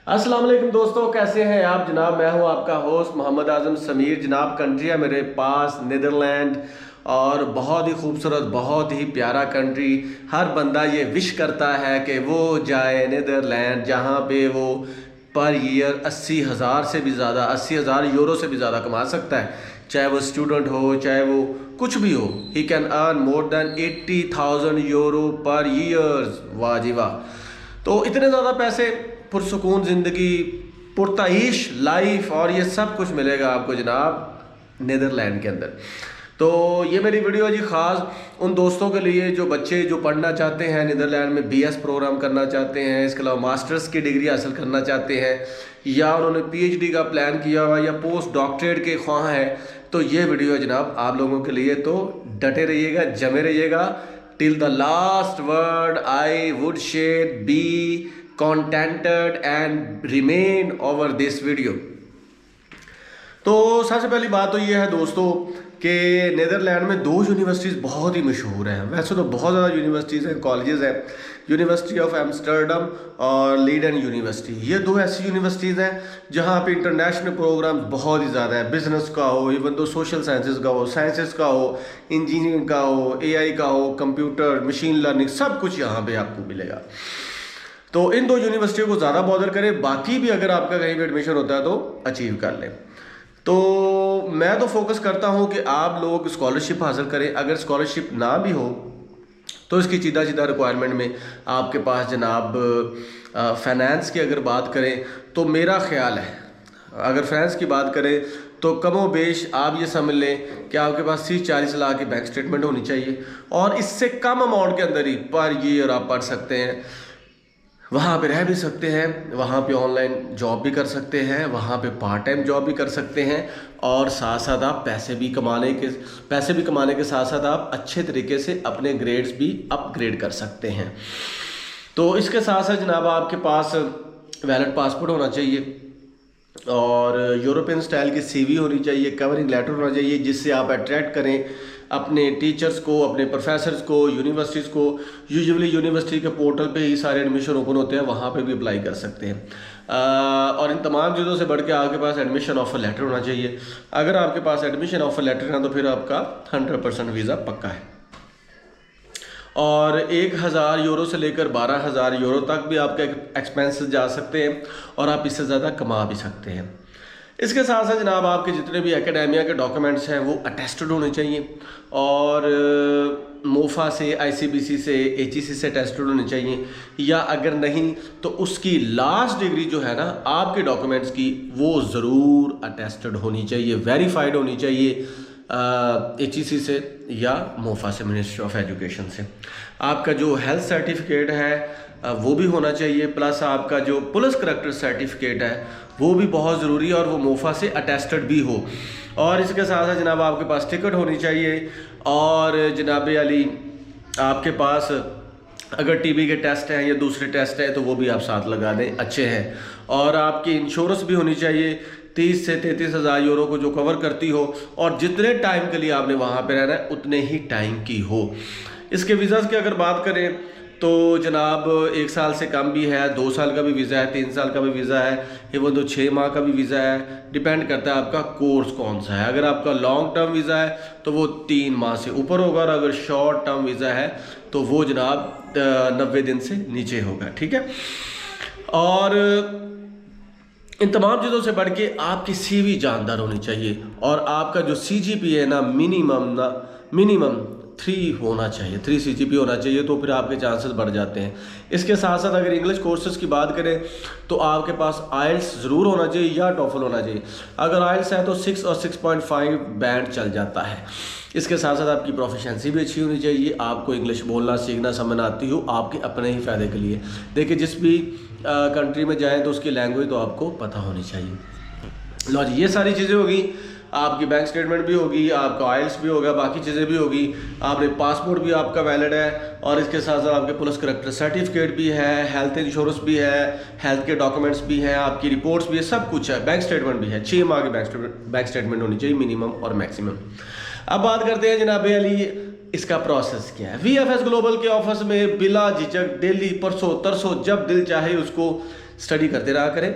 अस्सलाम वालेकुम दोस्तों, कैसे हैं आप जनाब। मैं हूं आपका होस्ट मोहम्मद आजम समीर। जनाब कंट्री है मेरे पास नीदरलैंड, और बहुत ही खूबसूरत, बहुत ही प्यारा कंट्री। हर बंदा ये विश करता है कि वो जाए नीदरलैंड, जहां पे वो पर ईयर 80,000 से भी ज़्यादा, 80,000 यूरो से भी ज़्यादा कमा सकता है। चाहे वो स्टूडेंट हो, चाहे वो कुछ भी हो, he can earn more than 80,000 euro पर ईयर्स। वाह जी वाह। तो इतने ज़्यादा पैसे, पुरसुकून ज़िंदगी, पुरताइश लाइफ, और ये सब कुछ मिलेगा आपको जनाब नीदरलैंड के अंदर। तो ये मेरी वीडियो जी ख़ास उन दोस्तों के लिए जो बच्चे जो पढ़ना चाहते हैं नीदरलैंड में, बीएस प्रोग्राम करना चाहते हैं, इसके अलावा मास्टर्स की डिग्री हासिल करना चाहते हैं, या उन्होंने पीएचडी का प्लान किया हुआ, या पोस्ट डॉक्टरेट के ख्वाह हैं। तो ये वीडियो है जनाब आप लोगों के लिए। तो डटे रहिएगा, जमे रहिएगा। Till the last word I would share be contented and remain over this video। तो सबसे पहली बात तो ये है दोस्तों कि नीदरलैंड में दो यूनिवर्सिटीज़ बहुत ही मशहूर हैं। वैसे तो बहुत ज़्यादा यूनिवर्सिटीज़ हैं, कॉलेजेस हैं। यूनिवर्सिटी ऑफ एम्स्टर्डम और लीडन यूनिवर्सिटी, ये दो ऐसी यूनिवर्सिटीज़ हैं जहाँ पे इंटरनेशनल प्रोग्राम्स बहुत ही ज़्यादा हैं। बिजनेस का हो, इवन तो सोशल साइंसेस का हो, साइंसेस का हो, इंजीनियरिंग का हो, एआई का हो, कंप्यूटर, मशीन लर्निंग, सब कुछ यहाँ पे आपको मिलेगा। तो इन दो यूनिवर्सिटियों को ज़्यादा बॉदर करें, बाकी भी अगर आपका कहीं भी एडमिशन होता है तो अचीव कर लें। तो मैं तो फोकस करता हूं कि आप लोग स्कॉलरशिप हासिल करें। अगर स्कॉलरशिप ना भी हो तो इसकी सीधा सीधा रिक्वायरमेंट में आपके पास जनाब फाइनेंस की अगर बात करें तो मेरा ख्याल है, अगर फाइनेंस की बात करें तो कमो बेश आप ये समझ लें कि आपके पास 30-40 लाख की बैंक स्टेटमेंट होनी चाहिए, और इससे कम अमाउंट के अंदर ही पर ईयर आप पढ़ सकते हैं। वहाँ पे रह भी सकते हैं, वहाँ पे ऑनलाइन जॉब भी कर सकते हैं, वहाँ पे पार्ट टाइम जॉब भी कर सकते हैं, और साथ साथ आप पैसे भी कमाने के साथ साथ आप अच्छे तरीके से अपने ग्रेड्स भी अपग्रेड कर सकते हैं। तो इसके साथ साथ जनाब आपके पास वैलिड पासपोर्ट होना चाहिए, और यूरोपियन स्टाइल की सीवी होनी चाहिए, कवरिंग लेटर होना चाहिए, जिससे आप अट्रैक्ट करें अपने टीचर्स को, अपने प्रोफेसर्स को, यूनिवर्सिटीज़ को। यूजुअली यूनिवर्सिटी के पोर्टल पे ही सारे एडमिशन ओपन होते हैं, वहाँ पे भी अप्लाई कर सकते हैं। और इन तमाम चीज़ों से बढ़ के आपके पास एडमिशन ऑफर लेटर होना चाहिए। अगर आपके पास एडमिशन ऑफर लेटर है तो फिर आपका 100% वीज़ा पक्का है, और 1,000 यूरो से लेकर 12,000 यूरो तक भी आपके एक्सपेंसेस जा सकते हैं, और आप इससे ज़्यादा कमा भी सकते हैं। इसके साथ साथ जनाब आपके जितने भी एकेडेमिया के डॉक्यूमेंट्स हैं वो अटेस्टेड होने चाहिए, और मोफा से, आईसीबीसी से, एचईसी से अटेस्टेड होने चाहिए, या अगर नहीं तो उसकी लास्ट डिग्री जो है ना आपके डॉक्यूमेंट्स की, वो ज़रूर अटेस्टेड होनी चाहिए, वेरीफाइड होनी चाहिए एचईसी से या मोफा से, मिनिस्ट्री ऑफ एजुकेशन से। आपका जो हेल्थ सर्टिफिकेट है वो भी होना चाहिए, प्लस आपका जो पुलिस करैक्टर सर्टिफिकेट है वो भी बहुत ज़रूरी है, और वो मोफा से अटेस्टेड भी हो। और इसके साथ साथ जनाब आपके पास टिकट होनी चाहिए, और जनाब अली आपके पास अगर टीबी के टेस्ट हैं या दूसरे टेस्ट हैं तो वो भी आप साथ लगा दें, अच्छे हैं। और आपकी इंश्योरेंस भी होनी चाहिए 30 से 33,000 यूरो को जो कवर करती हो, और जितने टाइम के लिए आपने वहाँ पे रहना है उतने ही टाइम की हो। इसके वीज़ाज़ की अगर बात करें तो जनाब 1 साल से कम भी है, 2 साल का भी वीज़ा है, 3 साल का भी वीज़ा है, इवन तो 6 माह का भी वीज़ा है। डिपेंड करता है आपका कोर्स कौन सा है। अगर आपका लॉन्ग टर्म वीज़ा है तो वो 3 माह से ऊपर होगा, और अगर शॉर्ट टर्म वीज़ा है तो वो जनाब 90 दिन से नीचे होगा, ठीक है। और इन तमाम चीज़ों से बढ़ के आपकी सीवी जानदार होनी चाहिए, और आपका जो सीजीपीए है ना मिनिमम 3 होना चाहिए, 3 सीजीपीए होना चाहिए, तो फिर आपके चांसेस बढ़ जाते हैं। इसके साथ साथ अगर इंग्लिश कोर्सेज की बात करें तो आपके पास आइल्स ज़रूर होना चाहिए या टॉफल होना चाहिए। अगर आइल्स है तो 6 और 6.5 बैंड चल जाता है। इसके साथ साथ आपकी प्रोफिशिएंसी भी अच्छी होनी चाहिए, आपको इंग्लिश बोलना, सीखना, समझना आती हो, आपके अपने ही फ़ायदे के लिए। देखिए जिस भी कंट्री में जाएँ तो उसकी लैंग्वेज तो आपको पता होनी चाहिए। लो जी, ये सारी चीज़ें होगी, आपकी बैंक स्टेटमेंट भी होगी, आपका आइल्स भी होगा, बाकी चीज़ें भी होगी, आपने पासपोर्ट भी आपका वैलिड है, और इसके साथ साथ आपके पुलिस करैक्टर सर्टिफिकेट भी है, हेल्थ इंश्योरेंस भी है, हेल्थ के डॉक्यूमेंट्स भी हैं, आपकी रिपोर्ट्स भी है, सब कुछ है, बैंक स्टेटमेंट भी है। 6 माह की बैंक स्टेटमेंट होनी चाहिए मिनिमम और मैक्सिमम। अब बात करते हैं जनाब अली इसका प्रोसेस क्या है। VFS ग्लोबल के ऑफिस में बिला झिझक डेली परसों तरसों जब दिल चाहे उसको स्टडी करते रहा करें।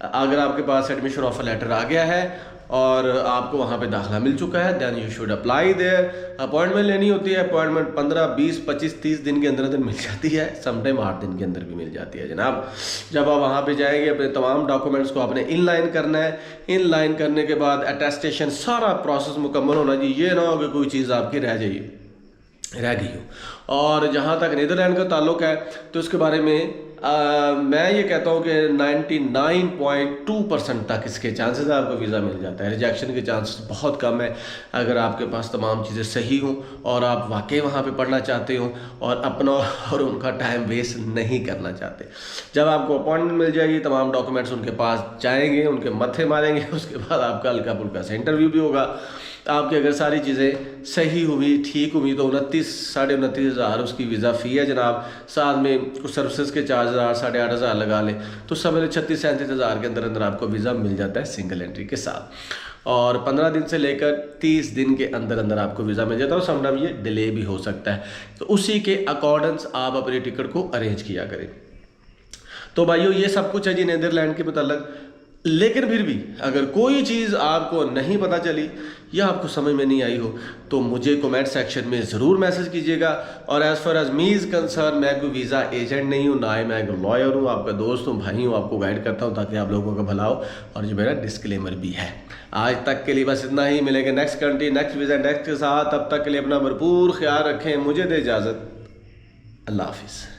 अगर आपके पास एडमिशन ऑफर लेटर आ गया है और आपको वहाँ पे दाखिला मिल चुका है, then you should apply there. Appointment लेनी होती है, अपॉइंटमेंट 15, 20, 25, 30 दिन के अंदर मिल जाती है, समटाइम 8 दिन के अंदर भी मिल जाती है जनाब। जब आप वहाँ पे जाएंगे अपने तमाम डॉक्यूमेंट्स को आपने इनलाइन करना है। इनलाइन करने के बाद अटेस्टेशन सारा प्रोसेस मुकम्मल होना चाहिए, ये ना हो कि कोई चीज़ आपकी रह गई हो। और जहाँ तक नीदरलैंड का ताल्लुक है तो उसके बारे में मैं ये कहता हूँ कि 99.2% तक इसके चांसेस है आपको वीज़ा मिल जाता है। रिजेक्शन के चांसेस बहुत कम है अगर आपके पास तमाम चीज़ें सही हों और आप वाकई वहाँ पे पढ़ना चाहते हो और अपना और उनका टाइम वेस्ट नहीं करना चाहते। जब आपको अपॉइंटमेंट मिल जाएगी, तमाम डॉक्यूमेंट्स उनके पास जाएंगे, उनके मत्थे मारेंगे, उसके बाद आपका हल्का फुल्का सा इंटरव्यू भी होगा। आपकी अगर सारी चीज़ें सही हुई, ठीक हुई तो 29,500 उसकी वीज़ा फ़ी है जनाब। साथ में कुछ सर्विसेज के चार्ज 8,500 लगा लें तो समझ 36-37 के अंदर आपको वीज़ा मिल जाता है सिंगल एंट्री के साथ। और 15 दिन से लेकर 30 दिन के अंदर आपको वीज़ा मिल जाता है और समटाइम ये डिले भी हो सकता है। तो उसी के अकॉर्डिंग आप अपनी टिकट को अरेंज किया करें। तो भाइयों ये सब कुछ है जी नीदरलैंड के मतलब। लेकिन फिर भी अगर कोई चीज़ आपको नहीं पता चली या आपको समझ में नहीं आई हो तो मुझे कमेंट सेक्शन में ज़रूर मैसेज कीजिएगा। और as far as me is concern, मैं कोई वीज़ा एजेंट नहीं हूँ, ना ही मैं एक लॉयर हूँ, आपका दोस्त हूँ, भाई हूँ, आपको गाइड करता हूँ ताकि आप लोगों का भला हो। और जो मेरा डिस्क्लेमर भी है। आज तक के लिए बस इतना ही। मिलेंगे next country, next visa, next के साथ। तब तक के लिए अपना भरपूर ख्याल रखें। मुझे दे इजाज़त। अल्लाह हाफिज़।